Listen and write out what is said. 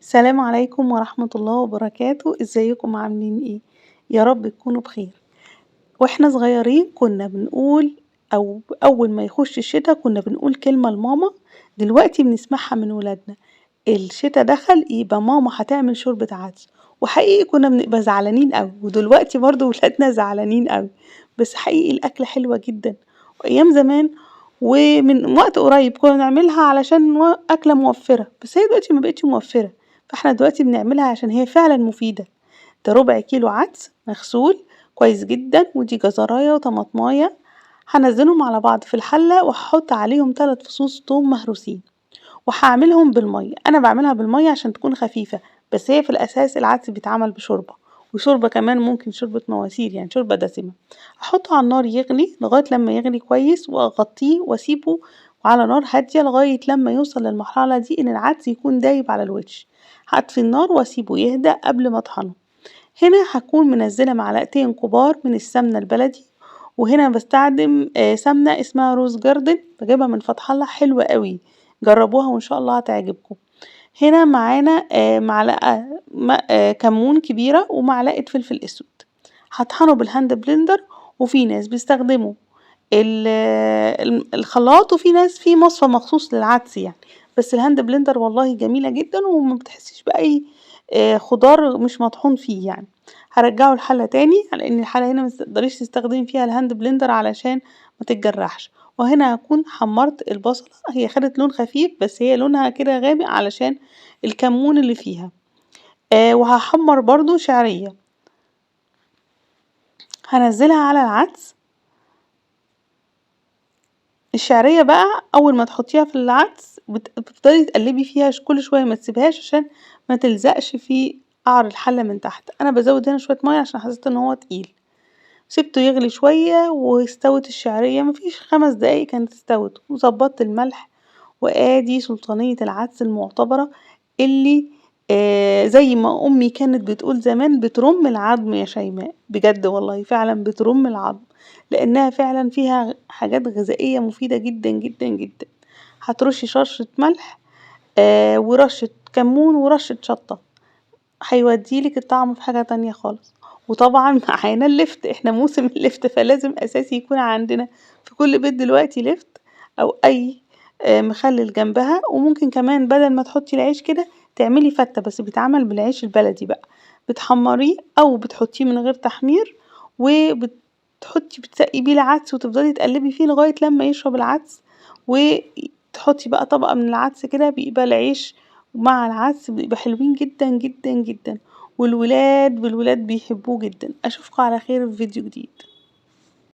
السلام عليكم ورحمة الله وبركاته، ازيكم عاملين ايه؟ يا رب تكونوا بخير. واحنا صغيرين كنا بنقول او اول ما يخش الشتا كنا بنقول كلمة لماما. دلوقتي بنسمعها من ولادنا. الشتا دخل يبقى ماما هتعمل شوربة عدس. وحقيقي كنا بنبقى زعلانين قوي، ودلوقتي برضو ولادنا زعلانين قوي. بس حقيقي الاكلة حلوة جدا. وايام زمان ومن وقت قريب كنا بنعملها علشان اكلة موفرة، بس هي دلوقتي ما بقتش موفرة. فاحنا دلوقتي بنعملها عشان هي فعلا مفيدة. ده ربع كيلو عدس مغسول كويس جدا، ودي جزراية وطماطماية. هنزلهم على بعض في الحلة وهحط عليهم 3 فصوص توم مهروسين، وهعملهم بالمية. انا بعملها بالمية عشان تكون خفيفة، بس هي في الاساس العدس بيتعمل بشوربة، وشوربة كمان ممكن شوربة مواسير، يعني شوربة دسمة. احطه على النار يغلي لغاية لما يغلي كويس، واغطيه واسيبه على نار هادية لغاية لما يوصل للمرحلة دي ان العدس يكون دايب على الوش. هطفي النار واسيبه يهدى قبل ما اطحنه. هنا هكون منزلة معلقتين كبار من السمنة البلدي. وهنا بستخدم سمنة اسمها روز جاردن، بجيبها من فتح الله، حلوة قوي. جربوها وان شاء الله هتعجبكم. هنا معانا معلقة كمون كبيرة ومعلقة فلفل اسود. هطحنه بالهاند بلندر. وفي ناس بيستخدموا الخلاط، وفي ناس في مصفى مخصوص للعدس يعني. بس الهاند بلندر والله جميلة جدا، وما بتحسيش بأي خضار مش مطحون فيه يعني. هرجعه الحلة تاني، على ان الحلة هنا متقدريش تستخدمي فيها الهاند بلندر علشان ما تتجرحش. وهنا هكون حمرت البصلة، هي خدت لون خفيف بس هي لونها كده غامق علشان الكمون اللي فيها. وهحمر برضو شعرية، هنزلها على العدس. الشعرية بقى اول ما تحطيها في العدس بتفضلي تقلبي فيها كل شوية، ما تسيبهاش عشان ما تلزقش في قعر الحلة من تحت. انا بزود هنا شوية مية عشان حسيت ان هو تقيل. سبته يغلي شوية واستوت الشعرية، مفيش 5 دقايق كانت استوت. وظبطت الملح. وادي سلطانية العدس المعتبرة، اللي زي ما امي كانت بتقول زمان بترم العظم يا شيماء، بجد والله فعلا بترم العظم، لانها فعلا فيها حاجات غذائية مفيدة جدا جدا جدا. هترشي شرشة ملح ورشة كمون ورشة شطة، هيوديلك الطعم في حاجة تانية خالص. وطبعا معانا اللفت، احنا موسم اللفت، فلازم اساسي يكون عندنا في كل بيت دلوقتي لفت او اي مخلل جنبها. وممكن كمان بدل ما تحطي العيش كده تعملي فتة، بس بيتعمل بالعيش البلدي بقى. بتحمريه او بتحطيه من غير تحمير، بتسقي بيه العدس وتفضلي تقلبي فيه لغاية لما يشرب العدس. وتحطي بقى طبقة من العدس كده، بيبقى العيش مع العدس بيبقى حلوين جدا جدا جدا. والولاد بيحبوه جدا. اشوفكم على خير في فيديو جديد.